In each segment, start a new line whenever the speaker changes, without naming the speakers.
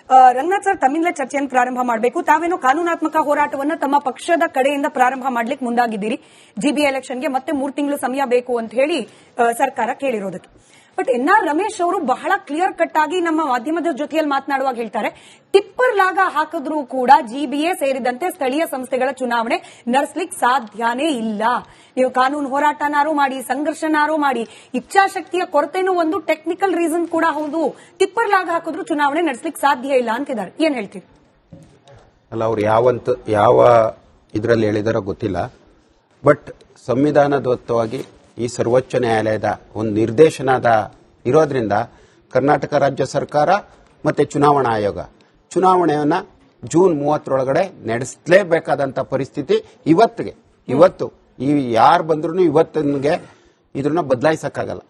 Ranganath sir, ತಮ್ಮಿಂದಲೇ ಚರ್ಚೆಯನ್ನು ಪ್ರಾರಂಭ ಮಾಡಬೇಕು. ತಾವೇನೋ ಕಾನೂನಾತ್ಮಕ ಹೋರಾಟವನ್ನ ತಮ್ಮ ಪಕ್ಷದ ಕಡೆಯಿಂದ ಪ್ರಾರಂಭ ಮಾಡ್ಲಿಕ್ಕೆ ಮುಂದಾಗಿದ್ದೀರಿ. ಜಿಬಿ ಎಲೆಕ್ಷನ್ಗೆ ಮತ್ತೆ 3 ತಿಂಗಳು ಸಮಯ ಬೇಕು ಅಂತ ಹೇಳಿ ಸರ್ಕಾರ ಕೇಳಿರೋದಕ್ಕೆ. ಬಟ್ NR ರಮೇಶ್ ಅವರು ಬಹಳ ಕ್ಲಿಯರ್ ಕಟ್ ಆಗಿ ನಮ್ಮ ಮಾಧ್ಯಮದ ಜೊತೆಯಲ್ಲಿ ಮಾತನಾಡುವಾಗ ಹೇಳ್ತಾರೆ, ಟಿಪ್ಪರ್ ಲಾಗ ಹಾಕಿದ್ರೂ ಕೂಡ GBA ಸೇರಿದಂತೆ ಸ್ಥಳೀಯ ಸಂಸ್ಥೆಗಳ ಚುನಾವಣೆ ನಡೆಸಲಿಕ್ಕೆ ಸಾಧ್ಯನೇ ಇಲ್ಲ. ನೀವು ಕಾನೂನು ಹೋರಾಟನಾರು ಮಾಡಿ, ಸಂಘರ್ಷನಾರು ಮಾಡಿ, ಇಚ್ಛಾಶಕ್ತಿಯ ಕೊರತೆನೂ ಒಂದು ಟೆಕ್ನಿಕಲ್ ರೀಸನ್ ಕೂಡ ಹೌದು. ಟಿಪ್ಪರ್ ಲಾಗ ಹಾಕಿದ್ರೂ ಚುನಾವಣೆ ನಡೆಸಲಿಕ್ಕೆ ಸಾಧ್ಯ ಇಲ್ಲ ಅಂತಿದ್ದಾರೆ. ಏನ್ ಹೇಳ್ತೀವಿ?
ಅಲ್ಲ, ಅವ್ರು ಯಾವ ಇದರಲ್ಲಿ ಹೇಳಿದಾರೋ ಗೊತ್ತಿಲ್ಲ. ಬಟ್ ಸಂವಿಧಾನದತ್ತವಾಗಿ ಈ ಸರ್ವೋಚ್ಚ ನ್ಯಾಯಾಲಯದ ಒಂದು ನಿರ್ದೇಶನದ ಇರೋದ್ರಿಂದ ಕರ್ನಾಟಕ ರಾಜ್ಯ ಸರ್ಕಾರ ಮತ್ತೆ ಚುನಾವಣಾ ಆಯೋಗ ಚುನಾವಣೆಯನ್ನ ಜೂನ್ 30 ನಡೆಸಲೇಬೇಕಾದಂತ ಪರಿಸ್ಥಿತಿ ಇವತ್ತು ಯಾರು ಬಂದ್ರು ಇವತ್ತಿಗೆ ಇದನ್ನ ಬದಲಾಯಿಸಕ್ಕಾಗಲ್ಲ.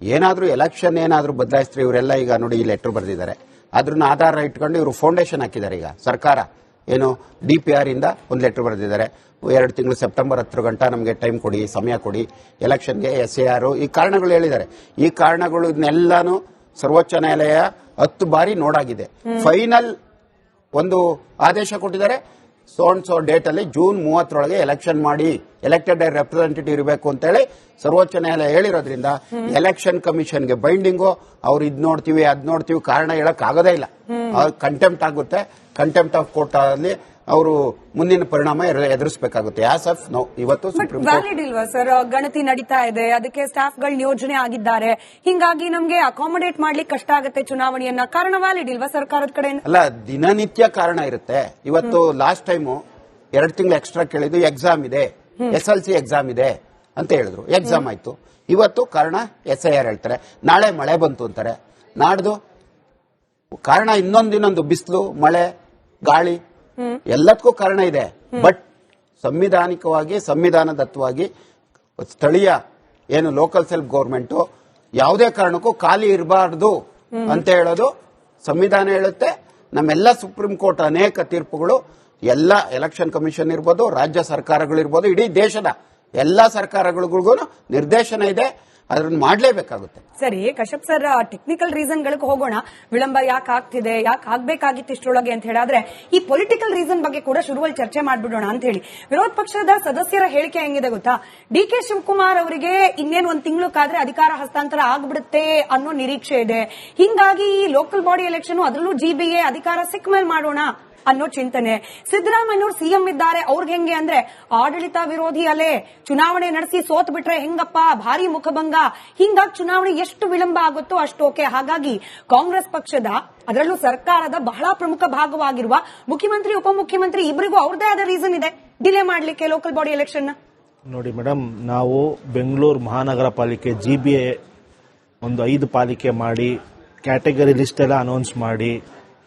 ಏನಾದ್ರೂ ಎಲೆಕ್ಷನ್ ಏನಾದ್ರೂ ಬದಲಾಯಿಸಿದ್ರೆ ಇವರೆಲ್ಲ ಈಗ ನೋಡಿ ಈ ಲೆಟರ್ ಬರೆದಿದ್ದಾರೆ, ಅದ್ರನ್ನ ಆಧಾರ ಇಟ್ಕೊಂಡು ಇವರು ಫೌಂಡೇಶನ್ ಹಾಕಿದ್ದಾರೆ. ಈಗ ಸರ್ಕಾರ ಏನು DPR ಇಂದ ಒಂದು ಲೆಟರ್ ಬರೆದಿದ್ದಾರೆ, 2 ತಿಂಗಳು ಸೆಪ್ಟೆಂಬರ್ 10 ಗಂಟೆ ನಮಗೆ ಟೈಮ್ ಕೊಡಿ, ಸಮಯ ಕೊಡಿ, ಎಲೆಕ್ಷನ್ಗೆ SAR ಈ ಕಾರಣಗಳು ಹೇಳಿದ್ದಾರೆ. ಈ ಕಾರಣಗಳು ಇದನ್ನೆಲ್ಲಾನು ಸರ್ವೋಚ್ಚ ನ್ಯಾಯಾಲಯ 10 ಬಾರಿ ನೋಡಾಗಿದೆ. ಫೈನಲ್ ಒಂದು ಆದೇಶ ಕೊಟ್ಟಿದ್ದಾರೆ, ಸೋ ಡೇಟ್ ಅಲ್ಲಿ ಜೂನ್ 30 ಎಲೆಕ್ಷನ್ ಮಾಡಿ, ಎಲೆಕ್ಟೆಡ್ ರೆಪ್ರೆಸೆಂಟೇಟಿವ್ ಇರಬೇಕು ಅಂತ ಹೇಳಿ ಸರ್ವೋಚ್ಚ ನ್ಯಾಯಾಲಯ ಹೇಳಿರೋದ್ರಿಂದ ಎಲೆಕ್ಷನ್ ಕಮಿಷನ್ಗೆ ಬೈಂಡಿಂಗು ಅವ್ರು ಇದ್ ನೋಡ್ತೀವಿ ಅದ್ ನೋಡ್ತೀವಿ ಕಾರಣ ಹೇಳಕ್ ಆಗೋದೇ ಇಲ್ಲ. ಕಂಟೆಂಪ್ಟ್ ಆಗುತ್ತೆ. ಕಂಟೆಂಪ್ಟ್ ಆಫ್ ಕೋರ್ಟ್ ಅಲ್ಲಿ ಅವರು ಮುಂದಿನ ಪರಿಣಾಮ ಎದುರಿಸಬೇಕಾಗುತ್ತೆ. ಇವತ್ತು
ವ್ಯಾಲಿಡ್ ಇಲ್ವಾ ಸರ್? ಗಣತಿ ನಡೀತಾ ಇದೆ, ಅದಕ್ಕೆ ಸ್ಟಾಫ್ಗಳು ನಿಯೋಜನೆ ಆಗಿದ್ದಾರೆ, ಹಿಂಗಾಗಿ ನಮ್ಗೆ ಅಕಾಮಡೇಟ್ ಮಾಡ್ಲಿಕ್ಕೆ ಕಷ್ಟ ಆಗುತ್ತೆ ಚುನಾವಣೆಯನ್ನ. ಕಾರಣ ವ್ಯಾಲಿಡ್ ಇಲ್ವಾ ಸರ್ಕಾರದ ಕಡೆ?
ಅಲ್ಲ, ದಿನನಿತ್ಯ ಕಾರಣ ಇರುತ್ತೆ. ಇವತ್ತು ಲಾಸ್ಟ್ ಟೈಮು 2 ತಿಂಗಳು ಎಕ್ಸ್ಟ್ರಾ ಕೇಳಿದ್ದು, ಎಕ್ಸಾಮ್ ಇದೆ, SLC ಎಕ್ಸಾಮ್ ಇದೆ ಅಂತ ಹೇಳಿದ್ರು. ಎಕ್ಸಾಮ್ ಆಯ್ತು. ಇವತ್ತು ಕಾರಣ SIR ಹೇಳ್ತಾರೆ. ನಾಳೆ ಮಳೆ ಬಂತು ಅಂತಾರೆ. ನಾಡ್ದು ಕಾರಣ ಇನ್ನೊಂದು ಬಿಸಿಲು, ಮಳೆ, ಗಾಳಿ ಎಲ್ಲದಕ್ಕೂ ಕಾರಣ ಇದೆ. ಬಟ್ ಸಂವಿಧಾನಿಕವಾಗಿ ಸಂವಿಧಾನದತ್ತವಾಗಿ ಸ್ಥಳೀಯ ಏನು ಲೋಕಲ್ ಸೆಲ್ಫ್ ಗವರ್ಮೆಂಟ್ ಯಾವುದೇ ಕಾರಣಕ್ಕೂ ಖಾಲಿ ಇರಬಾರ್ದು ಅಂತ ಹೇಳೋದು ಸಂವಿಧಾನ ಹೇಳುತ್ತೆ. ನಮ್ಮೆಲ್ಲ ಸುಪ್ರೀಂ ಕೋರ್ಟ್ ಅನೇಕ ತೀರ್ಪುಗಳು, ಎಲ್ಲ ಎಲೆಕ್ಷನ್ ಕಮಿಷನ್ ಇರ್ಬೋದು, ರಾಜ್ಯ ಸರ್ಕಾರಗಳಿರ್ಬೋದು, ಇಡೀ ದೇಶದ ಎಲ್ಲಾ ಸರ್ಕಾರಗಳಿಗೂ ನಿರ್ದೇಶನ ಇದೆ. ಅದನ್ನ ಮಾಡಲೇಬೇಕಾಗುತ್ತೆ.
ಸರಿ ಕಶ್ಯಪ್ ಸರ್, ಟೆಕ್ನಿಕಲ್ ರೀಸನ್ ಗಳಿಗೆ ಹೋಗೋಣ. ವಿಳಂಬ ಯಾಕೆ ಆಗ್ತಿದೆ, ಯಾಕೆ ಆಗ್ಬೇಕಾಗಿತ್ತು ಇಷ್ಟರೊಳಗೆ ಅಂತ ಹೇಳಿದ್ರೆ, ಈ ಪೊಲಿಟಿಕಲ್ ರೀಸನ್ ಬಗ್ಗೆ ಕೂಡ ಶುರುವಲ್ಲಿ ಚರ್ಚೆ ಮಾಡ್ಬಿಡೋಣ ಅಂತ ಹೇಳಿ. ವಿರೋಧ ಪಕ್ಷದ ಸದಸ್ಯರ ಹೇಳಿಕೆ ಹೆಂಗಿದೆ ಗೊತ್ತಾ? DK ಶಿವಕುಮಾರ್ ಅವರಿಗೆ ಇನ್ನೇನು 1 ತಿಂಗಳು ಕಾದ್ರೆ ಅಧಿಕಾರ ಹಸ್ತಾಂತರ ಆಗ್ಬಿಡುತ್ತೆ ಅನ್ನೋ ನಿರೀಕ್ಷೆ ಇದೆ. ಹಿಂಗಾಗಿ ಈ ಲೋಕಲ್ ಬಾಡಿ ಎಲೆಕ್ಷನ್, ಅದರಲ್ಲೂ GBA ಅಧಿಕಾರ ಸಿಕ್ಕ ಮೇಲೆ ಮಾಡೋಣ ಅನ್ನೋ ಚಿಂತನೆ. ಸಿದ್ದರಾಮಯ್ಯನವರು ಸಿಎಂ ಇದ್ದಾರೆ, ಅವ್ರಿಗೆ ಹೆಂಗೆ ಅಂದ್ರೆ ಆಡಳಿತ ವಿರೋಧಿ ಅಲೆ, ಚುನಾವಣೆ ನಡೆಸಿ ಸೋತ್ ಬಿಟ್ರೆ ಹೆಂಗಪ್ಪ, ಭಾರಿ ಮುಖಭಂಗ, ಹಿಂಗಾಗಿ ಚುನಾವಣೆ ಎಷ್ಟು ವಿಳಂಬ ಆಗುತ್ತೋ ಅಷ್ಟು ಓಕೆ. ಹಾಗಾಗಿ ಕಾಂಗ್ರೆಸ್ ಪಕ್ಷದ, ಅದರಲ್ಲೂ ಸರ್ಕಾರದ ಬಹಳ ಪ್ರಮುಖ ಭಾಗವಾಗಿರುವ ಮುಖ್ಯಮಂತ್ರಿ ಉಪಮುಖ್ಯಮಂತ್ರಿ ಇಬ್ಬರಿಗೂ ಅವ್ರದೇ ಆದ ರೀಸನ್ ಇದೆ ಡಿಲೇ ಮಾಡ್ಲಿಕ್ಕೆ ಲೋಕಲ್ ಬಾಡಿ ಎಲೆಕ್ಷನ್.
ನೋಡಿ ಮೇಡಮ್, ನಾವು ಬೆಂಗಳೂರು ಮಹಾನಗರ ಪಾಲಿಕೆ GBA ಒಂದು 5 ಪಾಲಿಕೆ ಮಾಡಿ, ಕ್ಯಾಟಗರಿ ಲಿಸ್ಟ್ ಎಲ್ಲ ಅನೌನ್ಸ್ ಮಾಡಿ,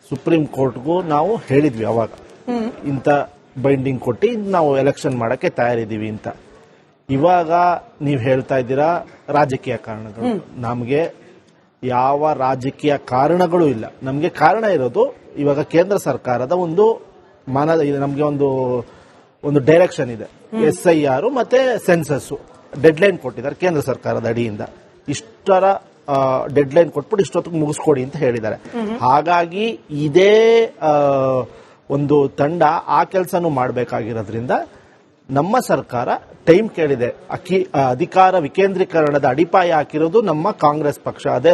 ಸುಪ್ರೀಂ ಕೋರ್ಟ್ಗೂ ನಾವು ಹೇಳಿದ್ವಿ ಅವಾಗ, ಇಂಥ ಬೈಂಡಿಂಗ್ ಕೊಟ್ಟು ನಾವು ಎಲೆಕ್ಷನ್ ಮಾಡಕ್ಕೆ ತಯಾರಿದ್ದೀವಿ ಅಂತ. ಇವಾಗ ನೀವು ಹೇಳ್ತಾ ಇದ್ದೀರಾ ರಾಜಕೀಯ ಕಾರಣಗಳು. ನಮಗೆ ಯಾವ ರಾಜಕೀಯ ಕಾರಣಗಳು ಇಲ್ಲ. ನಮಗೆ ಕಾರಣ ಇರೋದು ಇವಾಗ ಕೇಂದ್ರ ಸರ್ಕಾರದ ಒಂದು ನಮಗೆ ಒಂದು ಡೈರೆಕ್ಷನ್ ಇದೆ. SIR ಮತ್ತೆ ಸೆನ್ಸಸ್ ಡೆಡ್ಲೈನ್ ಕೊಟ್ಟಿದ್ದಾರೆ ಕೇಂದ್ರ ಸರ್ಕಾರದ ಅಡಿಯಿಂದ. ಇಷ್ಟರ ಡೆಡ್ಲೈನ್ ಕೊಟ್ಬಿಟ್ಟು ಇಷ್ಟೊತ್ತಿಗೆ ಮುಗಿಸ್ಕೊಡಿ ಅಂತ ಹೇಳಿದ್ದಾರೆ. ಹಾಗಾಗಿ ಇದೇ ಒಂದು ತಂಡ ಆ ಕೆಲಸನೂ ಮಾಡಬೇಕಾಗಿರೋದ್ರಿಂದ ನಮ್ಮ ಸರ್ಕಾರ ಟೈಮ್ ಕೇಳಿದೆ. ಅಧಿಕಾರ ವಿಕೇಂದ್ರೀಕರಣದ ಅಡಿಪಾಯ ಹಾಕಿರೋದು ನಮ್ಮ ಕಾಂಗ್ರೆಸ್ ಪಕ್ಷ, ಅದೇ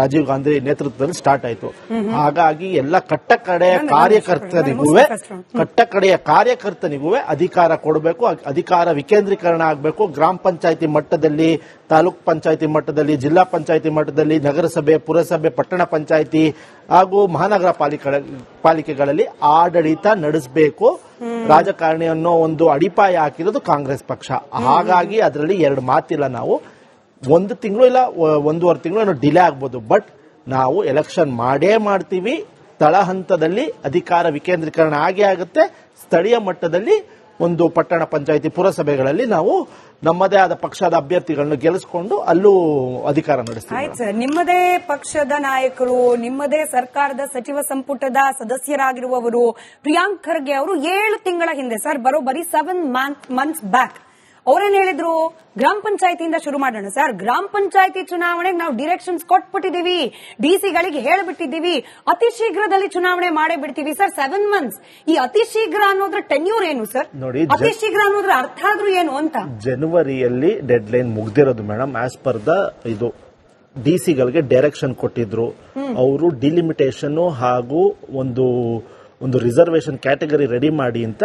ರಾಜೀವ್ ಗಾಂಧಿ ನೇತೃತ್ವದಲ್ಲಿ ಸ್ಟಾರ್ಟ್ ಆಯಿತು. ಹಾಗಾಗಿ ಎಲ್ಲ ಕಟ್ಟಕಡೆಯ ಕಾರ್ಯಕರ್ತನಿಗೂ ಅಧಿಕಾರ ಕೊಡಬೇಕು, ಅಧಿಕಾರ ವಿಕೇಂದ್ರೀಕರಣ ಆಗಬೇಕು. ಗ್ರಾಮ ಪಂಚಾಯತಿ ಮಟ್ಟದಲ್ಲಿ, ತಾಲೂಕ್ ಪಂಚಾಯತಿ ಮಟ್ಟದಲ್ಲಿ, ಜಿಲ್ಲಾ ಪಂಚಾಯತಿ ಮಟ್ಟದಲ್ಲಿ, ನಗರಸಭೆ, ಪುರಸಭೆ, ಪಟ್ಟಣ ಪಂಚಾಯತಿ ಹಾಗೂ ಮಹಾನಗರ ಪಾಲಿಕೆಗಳಲ್ಲಿ ಆಡಳಿತ ನಡೆಸಬೇಕು. ರಾಜಕಾರಣಿ ಅನ್ನೋ ಒಂದು ಅಡಿಪಾಯ ಹಾಕಿರೋದು ಕಾಂಗ್ರೆಸ್ ಪಕ್ಷ. ಹಾಗಾಗಿ ಅದರಲ್ಲಿ 2 ಮಾತಿಲ್ಲ. ನಾವು 1 ತಿಂಗಳು ಇಲ್ಲ 1.5 ತಿಂಗಳು ಡಿಲೇ ಆಗ್ಬೋದು, ಬಟ್ ನಾವು ಎಲೆಕ್ಷನ್ ಮಾಡೇ ಮಾಡ್ತೀವಿ. ತಳಹಂತದಲ್ಲಿ ಅಧಿಕಾರ ವಿಕೇಂದ್ರೀಕರಣ ಆಗೇ ಆಗುತ್ತೆ. ಸ್ಥಳೀಯ ಮಟ್ಟದಲ್ಲಿ ಒಂದು ಪಟ್ಟಣ ಪಂಚಾಯಿತಿ, ಪುರಸಭೆಗಳಲ್ಲಿ ನಾವು ನಮ್ಮದೇ ಆದ ಪಕ್ಷದ ಅಭ್ಯರ್ಥಿಗಳನ್ನು ಗೆಲ್ಲಿಸಿಕೊಂಡು ಅಲ್ಲೂ ಅಧಿಕಾರ ನಡೆಸ್ತೀವಿ.
ಆಯ್ತು ಸರ್, ನಿಮ್ಮದೇ ಪಕ್ಷದ ನಾಯಕರು, ನಿಮ್ಮದೇ ಸರ್ಕಾರದ ಸಚಿವ ಸಂಪುಟದ ಸದಸ್ಯರಾಗಿರುವವರು ಪ್ರಿಯಾಂಕ್ ಖರ್ಗೆ ಅವರು 7 ತಿಂಗಳ ಹಿಂದೆ, ಸರ್ ಬರೋಬ್ಬರಿ 7 ಮಂತ್ಸ್ ಬ್ಯಾಕ್, ಅವ್ರೇನ್ ಹೇಳಿದ್ರು, ಗ್ರಾಮ ಪಂಚಾಯತಿಯಿಂದ ಶುರು ಮಾಡೋಣ ಸರ್. ಗ್ರಾಮ ಪಂಚಾಯತಿ ಚುನಾವಣೆಗೆ ನಾವು ಡೈರೆಕ್ಷನ್ಸ್ ಕೊಟ್ಬಿಟ್ಟಿದೀವಿ, ಡಿಸಿಗಳಿಗೆ ಹೇಳ್ಬಿಟ್ಟಿದೀವಿ, ಅತಿ ಶೀಘ್ರದಲ್ಲಿ ಚುನಾವಣೆ ಮಾಡೇ ಬಿಡ್ತೀವಿ ಸರ್. 7 months. ಈ ಅತಿ ಶೀಘ್ರ ಅನ್ನೋದ್ರ ಟೆನ್ಯೂರ್ ಏನು ಸರ್?
ನೋಡಿ,
ಅತಿ ಶೀಘ್ರ ಅನ್ನೋದ್ರ ಅರ್ಥ ಆದ್ರೂ ಏನು ಅಂತ.
ಜನವರಿಯಲ್ಲಿ ಡೆಡ್ ಲೈನ್ ಮುಗ್ದಿರೋದು ಮೇಡಮ್. ಆಸ್ ಪರ್ ದ ಇದು ಡಿಸಿಗಳಿಗೆ ಡೈರೆಕ್ಷನ್ ಕೊಟ್ಟಿದ್ರು. ಅವರು ಡಿಲಿಮಿಟೇಷನ್ ಹಾಗೂ ಒಂದು ರಿಸರ್ವೇಶನ್ ಕ್ಯಾಟಗರಿ ರೆಡಿ ಮಾಡಿ ಅಂತ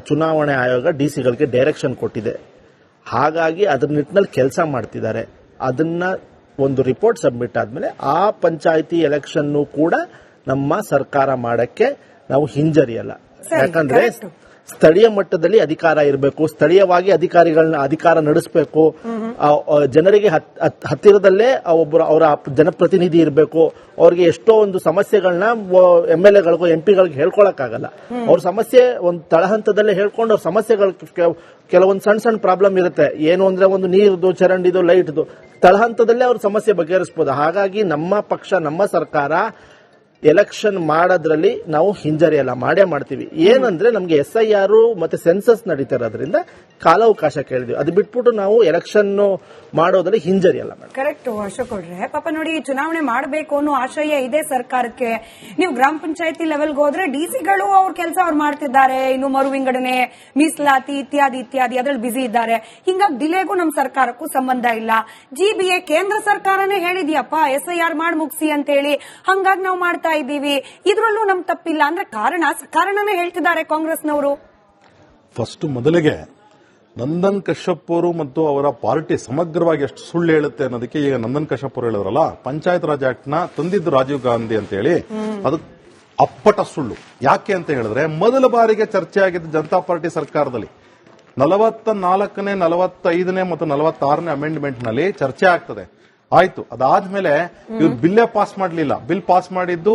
ಚುನಾವಣೆ ಆಯೋಗ ಡಿಸಿಗಳಿಗೆ ಡೈರೆಕ್ಷನ್ ಕೊಟ್ಟಿದೆ. ಹಾಗಾಗಿ ಅದ್ರ ನಿಟ್ಟಿನಲ್ಲಿ ಕೆಲಸ ಮಾಡ್ತಿದ್ದಾರೆ. ಅದನ್ನ ಒಂದು ರಿಪೋರ್ಟ್ ಸಬ್ಮಿಟ್ ಆದ್ಮೇಲೆ ಆ ಪಂಚಾಯಿತಿ ಎಲೆಕ್ಷನ್ ಕೂಡ ನಮ್ಮ ಸರ್ಕಾರ ಮಾಡಕ್ಕೆ ನಾವು ಹಿಂಜರಿಯಲ್ಲ. ಯಾಕಂದ್ರೆ ಸ್ಥಳೀಯ ಮಟ್ಟದಲ್ಲಿ ಅಧಿಕಾರ ಇರಬೇಕು, ಸ್ಥಳೀಯವಾಗಿ ಅಧಿಕಾರ ನಡೆಸಬೇಕು, ಜನರಿಗೆ ಹತ್ತಿರದಲ್ಲೇ ಅವರ ಜನಪ್ರತಿನಿಧಿ ಇರಬೇಕು. ಅವ್ರಿಗೆ ಎಷ್ಟೋ ಒಂದು ಸಮಸ್ಯೆಗಳನ್ನ MLAಗಳಿಗೂ MP ಗಳಿಗೆ ಹೇಳ್ಕೊಳಕ್ಕಾಗಲ್ಲ. ಅವ್ರ ಸಮಸ್ಯೆ ಒಂದು ತಳಹಂತದಲ್ಲೇ ಹೇಳ್ಕೊಂಡು ಅವ್ರ ಸಮಸ್ಯೆಗಳು ಕೆಲವೊಂದು ಸಣ್ಣ ಪ್ರಾಬ್ಲಮ್ ಇರುತ್ತೆ. ಏನು ಅಂದ್ರೆ ಒಂದು ನೀರ್ದು, ಚರಂಡಿದು, ಲೈಟ್ದು ತಳಹಂತದಲ್ಲೇ ಅವ್ರ ಸಮಸ್ಯೆ ಬಗೆಹರಿಸಬಹುದು. ಹಾಗಾಗಿ ನಮ್ಮ ಪಕ್ಷ, ನಮ್ಮ ಸರ್ಕಾರ ಎಲೆಕ್ಷನ್ ಮಾಡೋದ್ರಲ್ಲಿ ನಾವು ಹಿಂಜರಿಯಲ್ಲ, ಮಾಡೇ ಮಾಡ್ತೀವಿ. ಏನಂದ್ರೆ ನಮ್ಗೆ SIR ಮತ್ತೆ ಸೆನ್ಸಸ್ ನಡೀತಾ ಇರೋದ್ರಿಂದ ಕಾಲಾವಕಾಶ ಕೇಳಿದ್ವಿ. ಅದು ಬಿಟ್ಬಿಟ್ಟು ನಾವು ಎಲೆಕ್ಷನ್ ಮಾಡೋದ್ರಲ್ಲಿ ಹಿಂಜರಿಯಲ್ಲ.
ಕರೆಕ್ಟ್ ಅಶೋಕ್ ಅವ್ರೆ. ಪಾಪ ನೋಡಿ, ಚುನಾವಣೆ ಮಾಡಬೇಕು ಅನ್ನೋ ಆಶಯ ಇದೆ ಸರ್ಕಾರಕ್ಕೆ. ನೀವು ಗ್ರಾಮ ಪಂಚಾಯತಿ ಲೆವೆಲ್ಗೆ ಹೋದ್ರೆ ಡಿಸಿಗಳು ಅವ್ರ ಕೆಲಸ ಅವ್ರು ಮಾಡ್ತಿದ್ದಾರೆ, ಇನ್ನು ಮರು ವಿಂಗಡಣೆ, ಮೀಸಲಾತಿ ಇತ್ಯಾದಿ ಅದ್ರಲ್ಲಿ ಬಿಸಿ ಇದ್ದಾರೆ. ಹಿಂಗಾಗಿ ಡಿಲೇಗೂ ನಮ್ ಸರ್ಕಾರಕ್ಕೂ ಸಂಬಂಧ ಇಲ್ಲ. GBA ಕೇಂದ್ರ ಸರ್ಕಾರನೇ ಹೇಳಿದ್ಯಪ್ಪ SIR ಮಾಡಿ ಮುಗಿಸಿ ಅಂತ ಹೇಳಿ, ಹಂಗಾಗಿ ನಾವು ಮಾಡ್ತಾ ಇದ್ದೀವಿ. ಇದ್ರಲ್ಲೂ ನಮ್ ತಪ್ಪಿಲ್ಲ ಅಂದ್ರೆ ಕಾರಣನೇ ಹೇಳ್ತಿದ್ದಾರೆ ಕಾಂಗ್ರೆಸ್ನವರು.
ಫಸ್ಟ್ ಮೊದಲಿಗೆ ನಂದನ್ ಕಶ್ಯಪ್ ಅವರು ಮತ್ತು ಅವರ ಪಾರ್ಟಿ ಸಮಗ್ರವಾಗಿ ಎಷ್ಟು ಸುಳ್ಳು ಹೇಳುತ್ತೆ ಅನ್ನೋದಕ್ಕೆ ಈಗ ನಂದನ್ ಕಶ್ಯಪ್ ಅವರು ಹೇಳಿದ್ರಲ್ಲ, ಪಂಚಾಯತ್ ರಾಜ್ ಆಕ್ಟ್ ನ ತಂದಿದ್ದು ರಾಜೀವ್ ಗಾಂಧಿ ಅಂತ ಹೇಳಿ, ಅದು ಅಪ್ಪಟ ಸುಳ್ಳು. ಯಾಕೆ ಅಂತ ಹೇಳಿದ್ರೆ, ಮೊದಲ ಬಾರಿಗೆ ಚರ್ಚೆ ಆಗಿದ್ದು ಜನತಾ ಪಾರ್ಟಿ ಸರ್ಕಾರದಲ್ಲಿ 44ನೇ, 45ನೇ ಮತ್ತು 46ನೇ ಅಮೆಂಡ್ಮೆಂಟ್ ನಲ್ಲಿ ಚರ್ಚೆ ಆಗ್ತದೆ. ಆಯ್ತು, ಅದಾದ್ಮೇಲೆ ಇವ್ರು ಬಿಲ್ಲೇ ಪಾಸ್ ಮಾಡಲಿಲ್ಲ. ಬಿಲ್ ಪಾಸ್ ಮಾಡಿದ್ದು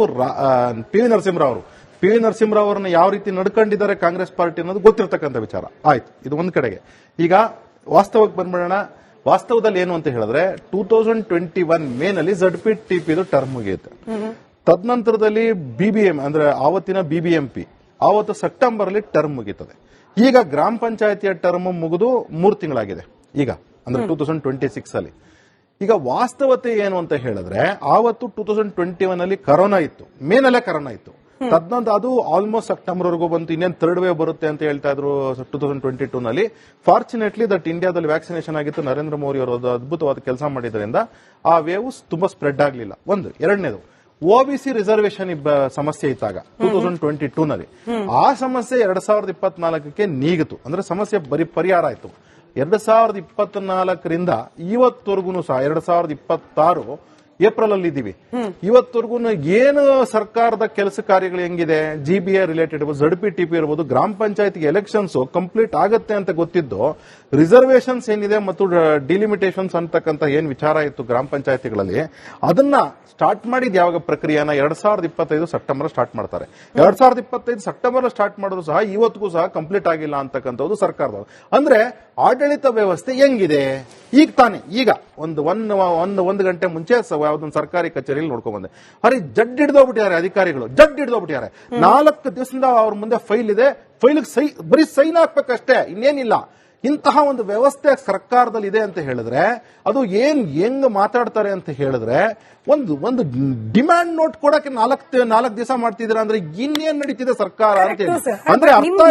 PV ನರಸಿಂಹರಾವ್ ಅವರು. PV ನರಸಿಂಹರಾವ್ ಅವರನ್ನ ಯಾವ ರೀತಿ ನಡ್ಕೊಂಡಿದ್ದಾರೆ ಕಾಂಗ್ರೆಸ್ ಪಾರ್ಟಿ ಅನ್ನೋದು ಗೊತ್ತಿರತಕ್ಕಂಥ ವಿಚಾರ. ಆಯ್ತು, ಇದು ಒಂದ್ ಕಡೆಗೆ. ಈಗ ವಾಸ್ತವಕ್ಕೆ ಬಂದ್ಬಿಡೋಣ. ವಾಸ್ತವದಲ್ಲಿ ಏನು ಅಂತ ಹೇಳಿದ್ರೆ, 2021 ಮೇನಲ್ಲಿ ZPTP ಟರ್ಮ್ ಮುಗಿಯುತ್ತೆ. ತದನಂತರದಲ್ಲಿ BBM ಅಂದ್ರೆ ಆವತ್ತಿನ BBMP ಆವತ್ತು ಸೆಪ್ಟೆಂಬರ್ ಅಲ್ಲಿ ಟರ್ಮ್ ಮುಗೀತದೆ. ಈಗ ಗ್ರಾಮ ಪಂಚಾಯತಿಯ ಟರ್ಮ್ ಮುಗಿದು 3 ತಿಂಗಳಾಗಿದೆ ಈಗ, ಅಂದ್ರೆ 2026 ಅಲ್ಲಿ. ಈಗ ವಾಸ್ತವತೆ ಏನು ಅಂತ ಹೇಳಿದ್ರೆ, ಆವತ್ತು 2021 ಅಲ್ಲಿ ಕರೋನಾ ಇತ್ತು, ಮೇನಲ್ಲೇ ಕರೋನಾ ಇತ್ತು. ತದನಂತರ ಅದು ಆಲ್ಮೋಸ್ಟ್ ಸೆಪ್ಟೆಂಬರ್ ವರೆಗೂ ಬಂತು. ಇನ್ನೇನು 3rd ವೇವ್ ಬರುತ್ತೆ ಅಂತ ಹೇಳ್ತಾ ಇದ್ರು 2022 ನಲ್ಲಿ. ಫಾರ್ಚುನೇಟ್ಲಿ ದಟ್ ಇಂಡಿಯಾದಲ್ಲಿ ವ್ಯಾಕ್ಸಿನೇಷನ್ ಆಗಿತ್ತು, ನರೇಂದ್ರ ಮೋದಿ ಅವರು ಅದ್ಭುತವಾದ ಕೆಲಸ ಮಾಡಿದ್ರಿಂದ ಆ ವೇವ್ ತುಂಬಾ ಸ್ಪ್ರೆಡ್ ಆಗಲಿಲ್ಲ. ಒಂದು. ಎರಡನೇದು, OBC ರಿಸರ್ವೇಶನ್ ಸಮಸ್ಯೆ ಇದ್ದಾಗ 2022 ನಲ್ಲಿ ಆ ಸಮಸ್ಯೆ 2024ಕ್ಕೆ ನೀಗಿತು. ಅಂದ್ರೆ ಸಮಸ್ಯೆ ಬರೀ ಪರಿಹಾರ ಆಯ್ತು. 2024ರಿಂದ ಇವತ್ತವರೆಗೂ ಸಹ 2026 ಏಪ್ರಿಲ್ ಅಲ್ಲಿ ಇದ್ದೀವಿ. ಇವತ್ತವರೆಗೂ ಏನು ಸರ್ಕಾರದ ಕೆಲಸ ಕಾರ್ಯಗಳು ಹೆಂಗಿದೆ, GBA ರಿಲೇಟೆಡ್ ಇರ್ಬೋದು, ZPTP ಇರ್ಬೋದು, ಗ್ರಾಮ ಪಂಚಾಯತ್ಗೆ ಎಲೆಕ್ಷನ್ಸ್ ಕಂಪ್ಲೀಟ್ ಆಗುತ್ತೆ ಅಂತ ಗೊತ್ತಿದ್ದು, ರಿಸರ್ವೇಶನ್ಸ್ ಏನಿದೆ ಮತ್ತು ಡಿಲಿಮಿಟೇಷನ್ಸ್ ಅಂತಕ್ಕಂಥ ಏನ್ ವಿಚಾರ ಇತ್ತು ಗ್ರಾಮ ಪಂಚಾಯತಿಗಳಲ್ಲಿ, ಅದನ್ನ ಸ್ಟಾರ್ಟ್ ಮಾಡಿದ ಯಾವಾಗ ಪ್ರಕ್ರಿಯೆನ 2025 ಸೆಪ್ಟೆಂಬರ್ ಸ್ಟಾರ್ಟ್ ಮಾಡ್ತಾರೆ. 2025 ಸೆಪ್ಟೆಂಬರ್ ಸ್ಟಾರ್ಟ್ ಮಾಡಿದ್ರು ಸಹ ಇವತ್ತಿಗೂ ಸಹ ಕಂಪ್ಲೀಟ್ ಆಗಿಲ್ಲ ಅಂತಕ್ಕಂಥದ್ದು ಸರ್ಕಾರದವರು. ಅಂದ್ರೆ ಆಡಳಿತ ವ್ಯವಸ್ಥೆ ಹೆಂಗಿದೆ ಈಗ ತಾನೆ, ಈಗ ಒಂದು ಗಂಟೆ ಮುಂಚೆ ಯಾವ್ದೊಂದು ಸರ್ಕಾರಿ ಕಚೇರಿಯಲ್ಲಿ ನೋಡ್ಕೊಂಡ್ ಬಂದೆ. ಅರೆ ಜಡ್ ಹಿಡಿದೋಗ್ಬಿಟ್ಟಿದ್ದಾರೆ ಅಧಿಕಾರಿಗಳು, 4 ದಿವಸದಿಂದ ಅವ್ರ ಮುಂದೆ ಫೈಲ್ ಇದೆ, ಫೈಲ್ಗೆ ಬರೀ ಸೈನ್ ಹಾಕ್ಬೇಕಷ್ಟೇ, ಇನ್ನೇನಿಲ್ಲ. ಇಂತಹ ಒಂದು ವ್ಯವಸ್ಥೆ ಸರ್ಕಾರದಲ್ಲಿ ಇದೆ ಅಂತ ಹೇಳಿದ್ರೆ, ಅದು ಹೆಂಗ್ ಮಾತಾಡ್ತಾರೆ ಅಂತ ಹೇಳಿದ್ರೆ, ಒಂದು ಡಿಮ್ಯಾಂಡ್ ನೋಟ್ ಕೊಡಕ್ಕೆ 4 ದಿವಸ ಮಾಡ್ತಿದ್ದೀರಾ ಅಂದ್ರೆ ಇನ್ನೇನ್ ನಡೀತಿದೆ ಸರ್ಕಾರ ಅಂತ ಹೇಳಿ. ಅಂದ್ರೆ ಅರ್ಥ